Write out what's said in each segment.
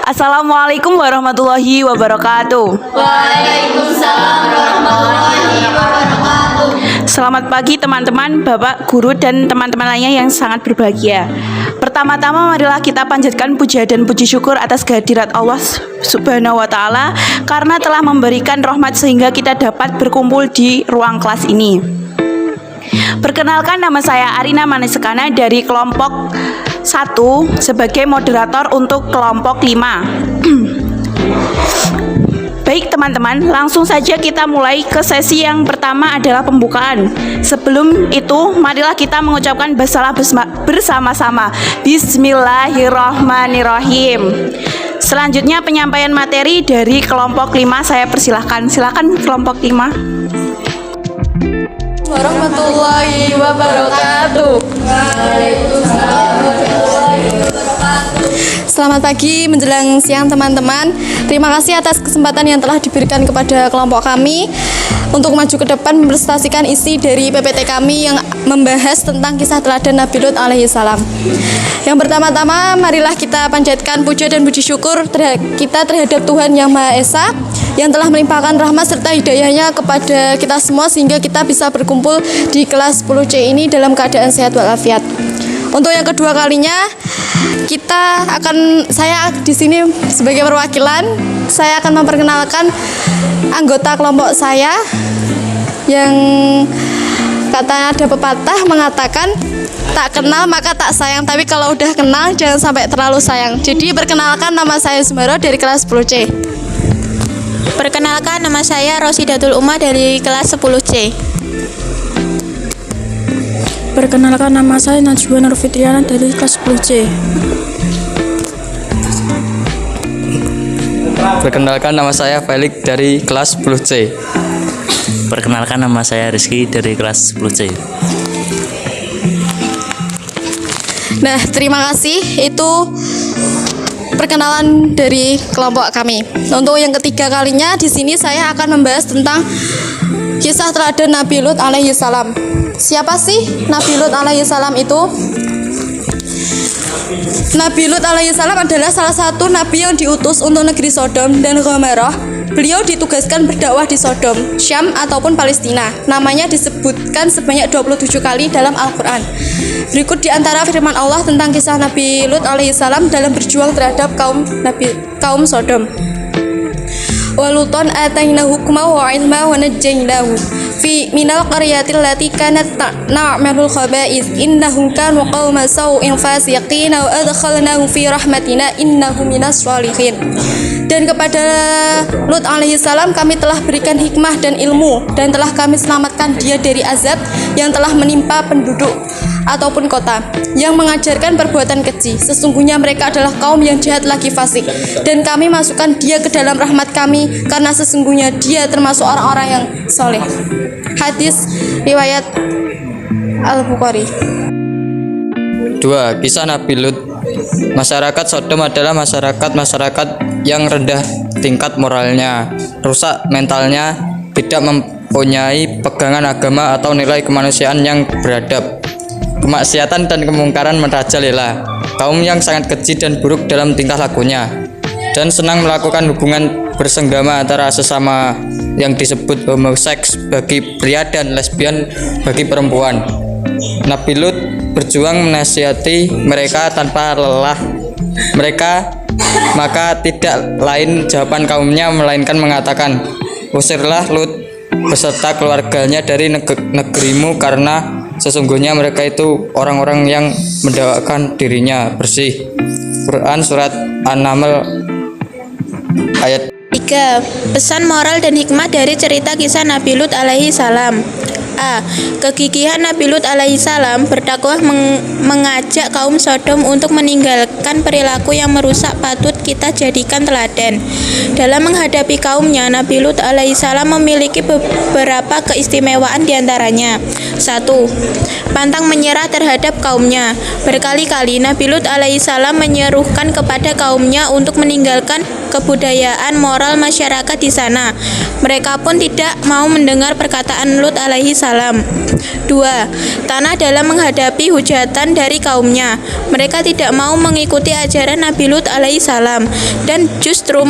Assalamualaikum warahmatullahi wabarakatuh. Waalaikumsalam warahmatullahi wabarakatuh. Selamat pagi teman-teman, Bapak, Guru, dan teman-teman lainnya yang sangat berbahagia. Pertama-tama marilah kita panjatkan puja dan puji syukur atas kehadirat Allah Subhanahu wa Ta'ala karena telah memberikan rahmat sehingga kita dapat berkumpul di ruang kelas ini. Perkenalkan, nama saya Arina Manisekana dari kelompok 1 sebagai moderator untuk kelompok 5. Baik teman-teman, langsung saja kita mulai ke sesi yang pertama adalah pembukaan. Sebelum itu, marilah kita mengucapkan basmalah bersama-sama. Bismillahirrahmanirrahim. Selanjutnya penyampaian materi dari kelompok 5 saya persilahkan. Silakan kelompok 5. Warahmatullahi wabarakatuh. Selamat pagi menjelang siang teman-teman. Terima kasih atas kesempatan yang telah diberikan kepada kelompok kami untuk maju ke depan mempresentasikan isi dari PPT kami yang membahas tentang kisah teladan Nabi Lut alaihi salam. Yang pertama-tama marilah kita panjatkan puja dan puji syukur kita terhadap Tuhan Yang Maha Esa yang telah melimpahkan rahmat serta hidayahnya kepada kita semua sehingga kita bisa berkumpul di kelas 10C ini dalam keadaan sehat walafiat. Untuk yang kedua kalinya, saya di sini sebagai perwakilan, saya akan memperkenalkan anggota kelompok saya yang katanya ada pepatah mengatakan tak kenal maka tak sayang, tapi kalau udah kenal jangan sampai terlalu sayang. Jadi perkenalkan, nama saya Zumaro dari kelas 10C. Perkenalkan, nama saya Rosidatul Umah dari kelas 10C. Perkenalkan, nama saya Najwa Nurfitriana dari kelas 10C. Perkenalkan, nama saya Felix dari kelas 10C. Perkenalkan, nama saya Rizky dari kelas 10C. Nah, terima kasih. Itu perkenalan dari kelompok kami. Untuk yang ketiga kalinya di sini saya akan membahas tentang kisah teladan Nabi Lut alaihi salam. Siapa sih Nabi Lut alaihi salam itu? Nabi Lut alaihi salam adalah salah satu nabi yang diutus untuk negeri Sodom dan Gomorrah. Beliau ditugaskan berdakwah di Sodom, Syam ataupun Palestina. Namanya disebutkan sebanyak 27 kali dalam Al-Quran. Berikut di antara firman Allah tentang kisah Nabi Lut alaihi salam dalam berjuang terhadap kaum Sodom. Wa luton atainahu hukma wa ilma wa najjaynahu fi minal qaryatil lati kanat na'malul khaba'is innahum kanu qauma sau'in fasiqin wa adkhalnahu fi rahmatina innahu minas sholihin. Dan kepada Lut alaihi salam kami telah berikan hikmah dan ilmu dan telah kami selamatkan dia dari azab yang telah menimpa penduduk ataupun kota yang mengajarkan perbuatan keji. Sesungguhnya mereka adalah kaum yang jahat lagi fasik, dan kami masukkan dia ke dalam rahmat kami karena sesungguhnya dia termasuk orang-orang yang soleh. Hadis riwayat Al-Bukhari. 2. Kisah Nabi Lut. Masyarakat Sodom adalah masyarakat yang rendah tingkat moralnya, rusak mentalnya, tidak mempunyai pegangan agama atau nilai kemanusiaan yang beradab. Kemaksiatan dan kemungkaran merajalela, kaum yang sangat keji dan buruk dalam tingkah lakunya, dan senang melakukan hubungan bersenggama antara sesama yang disebut homoseks bagi pria dan lesbian bagi perempuan. Nabi Lut berjuang menasihati mereka tanpa lelah. Maka tidak lain jawaban kaumnya melainkan mengatakan, usirlah Lut beserta keluarganya dari negerimu karena sesungguhnya mereka itu orang-orang yang mendakwakan dirinya bersih. Quran Surat An-Naml ayat 3. Pesan moral dan hikmah dari cerita kisah Nabi Lut alaihi salam. A. Kegigihan Nabi Lut alaihi salam berdakwah mengajak kaum Sodom untuk meninggalkan perilaku yang merusak patut kita jadikan teladan. Dalam menghadapi kaumnya, Nabi Lut alaihi salam memiliki beberapa keistimewaan diantaranya. 1. Pantang menyerah terhadap kaumnya. Berkali-kali Nabi Lut alaihi salam menyerukan kepada kaumnya untuk meninggalkan kebudayaan moral masyarakat di sana. Mereka pun tidak mau mendengar perkataan Lut alaihi salam. 2. Tanah dalam menghadapi hujatan dari kaumnya. Mereka tidak mau mengikuti mengikuti ajaran Nabi Lut alaihi salam dan justru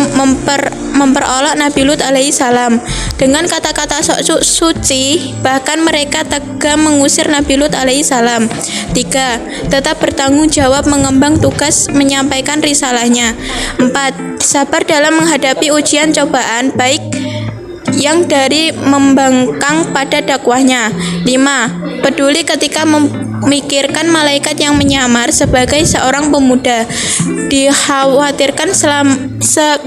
memperolok Nabi Lut alaihi salam dengan kata-kata sok suci, bahkan mereka tega mengusir Nabi Lut alaihi salam. 3. Tetap bertanggung jawab mengemban tugas menyampaikan risalahnya. 4. Sabar dalam menghadapi ujian cobaan baik yang dari membangkang pada dakwahnya. 5. Peduli ketika memikirkan malaikat yang menyamar sebagai seorang pemuda. Dikhawatirkan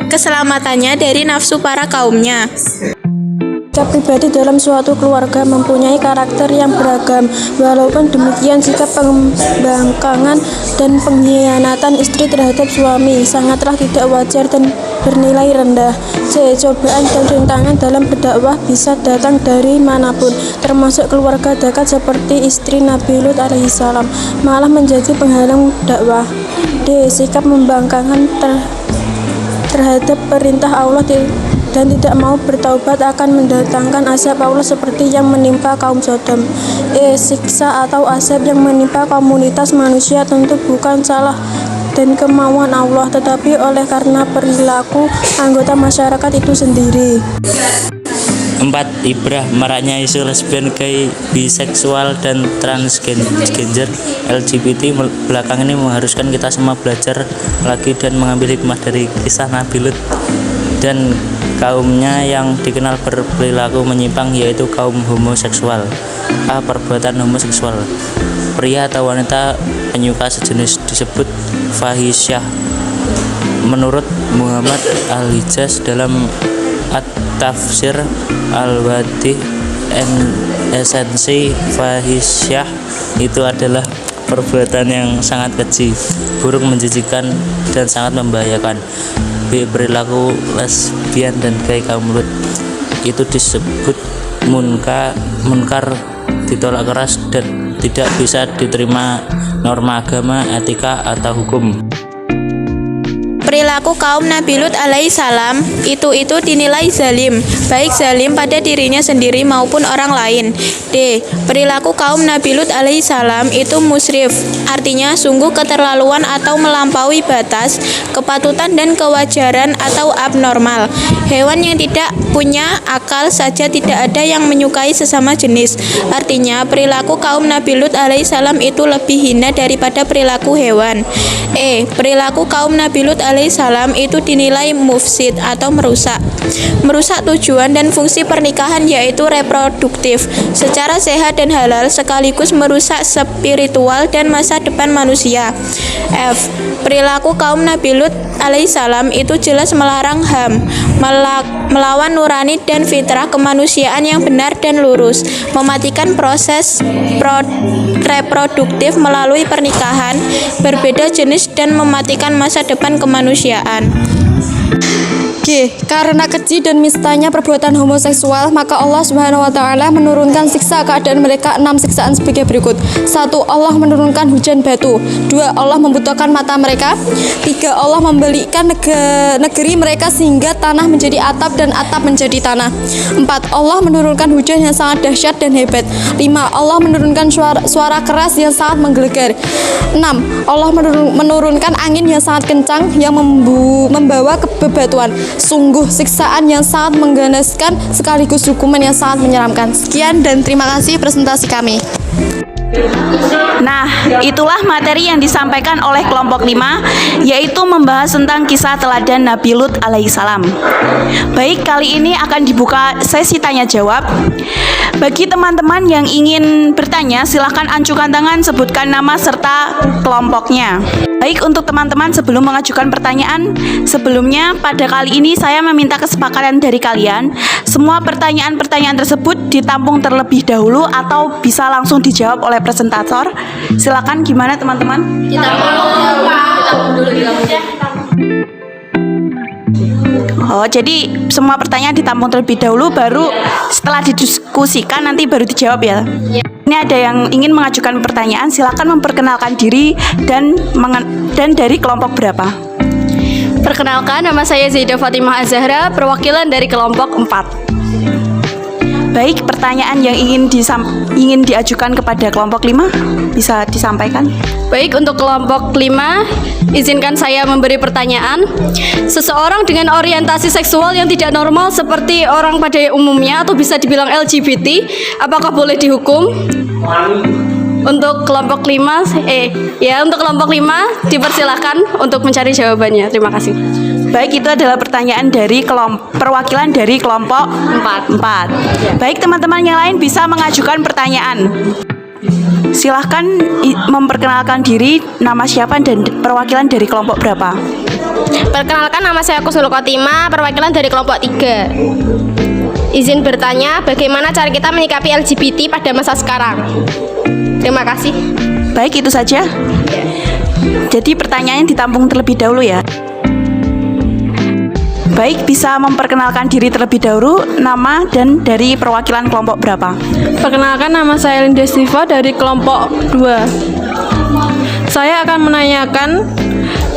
keselamatannya dari nafsu para kaumnya. Sikap pribadi dalam suatu keluarga mempunyai karakter yang beragam. Walaupun demikian, sikap pembangkangan dan pengkhianatan istri terhadap suami sangatlah tidak wajar dan bernilai rendah. C. Cobaan dan rintangan dalam berdakwah bisa datang dari manapun, termasuk keluarga dekat seperti istri Nabi Lut alaihissalam, malah menjadi penghalang dakwah. D. Sikap membangkangkan terhadap perintah Allah dan tidak mau bertaubat akan mendatangkan azab Allah seperti yang menimpa kaum Sodom. E. Siksa atau azab yang menimpa komunitas manusia tentu bukan salah dan kemauan Allah, tetapi oleh karena perilaku anggota masyarakat itu sendiri. 4. Ibrah maraknya isu lesbian, gay, biseksual, dan transgender LGBT belakangan ini mengharuskan kita semua belajar lagi dan mengambil hikmah dari kisah Nabi Lut dan kaumnya yang dikenal berperilaku menyimpang, yaitu kaum homoseksual. A. Perbuatan homoseksual. Pria atau wanita penyuka sejenis disebut fahisyah. Menurut Muhammad Al-Hijaz dalam At-Tafsir Al-Wadih, esensi fahisyah itu adalah perbuatan yang sangat keji, buruk, menjijikan, dan sangat membahayakan. B. Perilaku lesbian dan gay kaum Lut itu disebut munkar, ditolak keras dan tidak bisa diterima norma agama, etika, atau hukum. Perilaku kaum Nabi Lut alaihi salam itu dinilai zalim, baik zalim pada dirinya sendiri maupun orang lain. D. Perilaku kaum Nabi Lut alaihi salam itu musrif, artinya sungguh keterlaluan atau melampaui batas kepatutan dan kewajaran atau abnormal. Hewan yang tidak punya akal saja tidak ada yang menyukai sesama jenis. Artinya perilaku kaum Nabi Lut alaihi salam itu lebih hina daripada perilaku hewan. E. Perilaku kaum Nabi Lut alaihi salam itu dinilai mufsid atau merusak tujuan dan fungsi pernikahan, yaitu reproduktif secara sehat dan halal, sekaligus merusak spiritual dan masa depan manusia. F. Perilaku kaum Nabi Lut alaihi salam itu jelas melarang HAM, melawan nurani dan fitrah kemanusiaan yang benar dan lurus, mematikan proses reproduktif melalui pernikahan berbeda jenis, dan mematikan masa depan kemanusiaan. G. Karena keji dan nistanya perbuatan homoseksual, maka Allah Subhanahu wa taala menurunkan siksa keadaan mereka 6 siksaan sebagai berikut. 1. Allah menurunkan hujan batu. 2. Allah membutakan mata mereka. 3. Allah membalikan negeri mereka sehingga tanah menjadi atap dan atap menjadi tanah. 4. Allah menurunkan hujan yang sangat dahsyat dan hebat. 5. Allah menurunkan suara keras yang sangat menggelegar. 6. Allah menurunkan angin yang sangat kencang yang membawa bebatuan. Sungguh siksaan yang sangat mengganaskan sekaligus hukuman yang sangat menyeramkan. Sekian dan terima kasih presentasi kami. Nah, itulah materi yang disampaikan oleh kelompok 5, yaitu membahas tentang kisah teladan Nabi Lut alaihissalam. Baik, kali ini akan dibuka sesi tanya jawab. Bagi teman-teman yang ingin bertanya, silahkan ancungkan tangan, sebutkan nama serta kelompoknya. Baik, untuk teman-teman sebelum mengajukan pertanyaan, sebelumnya pada kali ini saya meminta kesepakatan dari kalian. Semua pertanyaan-pertanyaan tersebut ditampung terlebih dahulu atau bisa langsung dijawab oleh presentator. Silakan, gimana teman-teman? Oh, jadi semua pertanyaan ditampung terlebih dahulu, baru setelah didiskusikan nanti baru dijawab ya? Ini ada yang ingin mengajukan pertanyaan, silakan memperkenalkan diri dan dari kelompok berapa? Perkenalkan, nama saya Zaidah Fatimah Az-Zahra, perwakilan dari kelompok 4. Baik, pertanyaan yang ingin diajukan kepada kelompok 5 bisa disampaikan. Baik, untuk kelompok 5, izinkan saya memberi pertanyaan. Seseorang dengan orientasi seksual yang tidak normal seperti orang pada umumnya atau bisa dibilang LGBT, apakah boleh dihukum? Untuk kelompok 5, untuk kelompok 5 dipersilahkan untuk mencari jawabannya. Terima kasih. Baik, itu adalah pertanyaan dari perwakilan dari kelompok 4. Baik, teman-teman yang lain bisa mengajukan pertanyaan. Silahkan memperkenalkan diri, nama siapa dan perwakilan dari kelompok berapa. Perkenalkan, nama saya Kusnul Khotimah, perwakilan dari kelompok 3. Izin bertanya, bagaimana cara kita menyikapi LGBT pada masa sekarang? Terima kasih. Baik, itu saja. Jadi pertanyaannya ditampung terlebih dahulu ya. Baik, bisa memperkenalkan diri terlebih dahulu, nama dan dari perwakilan kelompok berapa. Perkenalkan, nama saya Linda Siva dari kelompok 2. Saya akan menanyakan,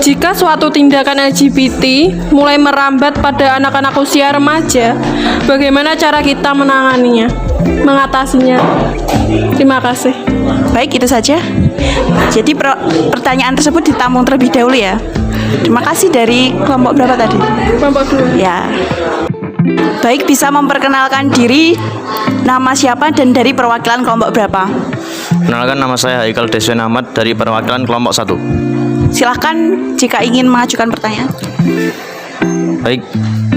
jika suatu tindakan LGBT mulai merambat pada anak-anak usia remaja, bagaimana cara kita mengatasinya? Terima kasih. Baik, itu saja. Jadi pertanyaan tersebut ditampung terlebih dahulu ya. Terima kasih. Dari kelompok berapa tadi? Kelompok 2. Ya. Baik, bisa memperkenalkan diri, nama siapa dan dari perwakilan kelompok berapa. Kenalkan, nama saya Haikal Deswen Ahmad dari perwakilan kelompok 1. Silahkan jika ingin mengajukan pertanyaan. Baik,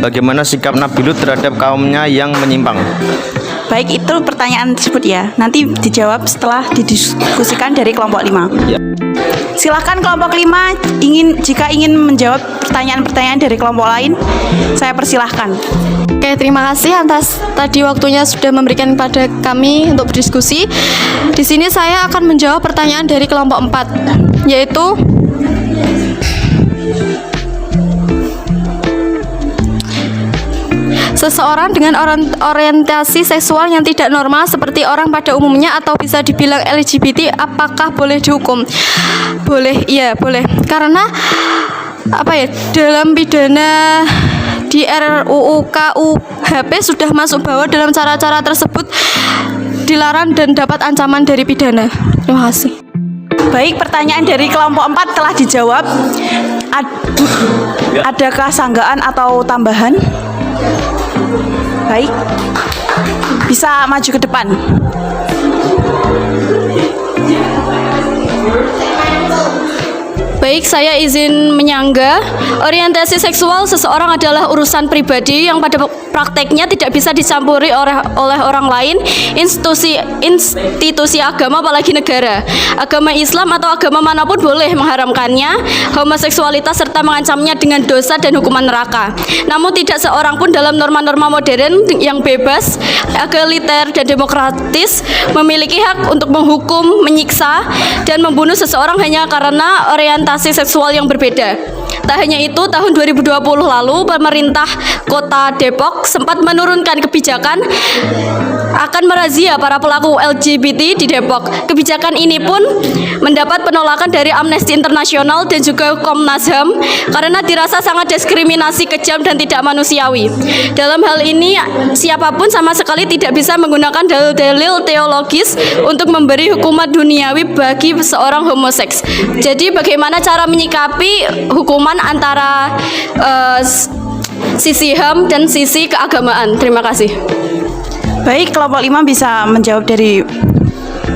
bagaimana sikap Nabi Lut terhadap kaumnya yang menyimpang? Baik, itu pertanyaan tersebut ya. Nanti dijawab setelah didiskusikan dari kelompok 5. Ya. Silahkan kelompok 5 jika ingin menjawab pertanyaan-pertanyaan dari kelompok lain, saya persilahkan. Oke, terima kasih atas tadi waktunya sudah memberikan kepada kami untuk berdiskusi. Di sini saya akan menjawab pertanyaan dari kelompok 4, yaitu seseorang dengan orientasi seksual yang tidak normal seperti orang pada umumnya atau bisa dibilang LGBT, apakah boleh dihukum? Boleh, iya boleh. Karena dalam pidana di RUU KUHP sudah masuk bahwa dalam cara-cara tersebut dilarang dan dapat ancaman dari pidana. Terima kasih. Baik, pertanyaan dari kelompok 4 telah dijawab. Adakah sanggahan atau tambahan? Baik, bisa maju ke depan. Baik, saya izin menyangga. Orientasi seksual seseorang adalah urusan pribadi yang pada prakteknya tidak bisa dicampuri oleh orang lain, institusi agama apalagi negara. Agama Islam atau agama manapun boleh mengharamkannya, homoseksualitas serta mengancamnya dengan dosa dan hukuman neraka. Namun tidak seorang pun dalam norma-norma modern yang bebas, egaliter dan demokratis memiliki hak untuk menghukum, menyiksa dan membunuh seseorang hanya karena orientasi seksual yang berbeda. Tak hanya itu, tahun 2020 lalu pemerintah Kota Depok sempat menurunkan kebijakan akan merazia para pelaku LGBT di Depok. Kebijakan ini pun mendapat penolakan dari Amnesty International dan juga Komnas HAM karena dirasa sangat diskriminasi, kejam dan tidak manusiawi. Dalam hal ini, siapapun sama sekali tidak bisa menggunakan dalil-dalil teologis untuk memberi hukuman duniawi bagi seorang homoseks. Jadi bagaimana cara menyikapi hukuman antara sisi HAM dan sisi keagamaan? Terima kasih. Baik, kelompok 5 bisa menjawab dari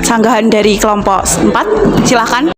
sanggahan dari kelompok 4. Silakan.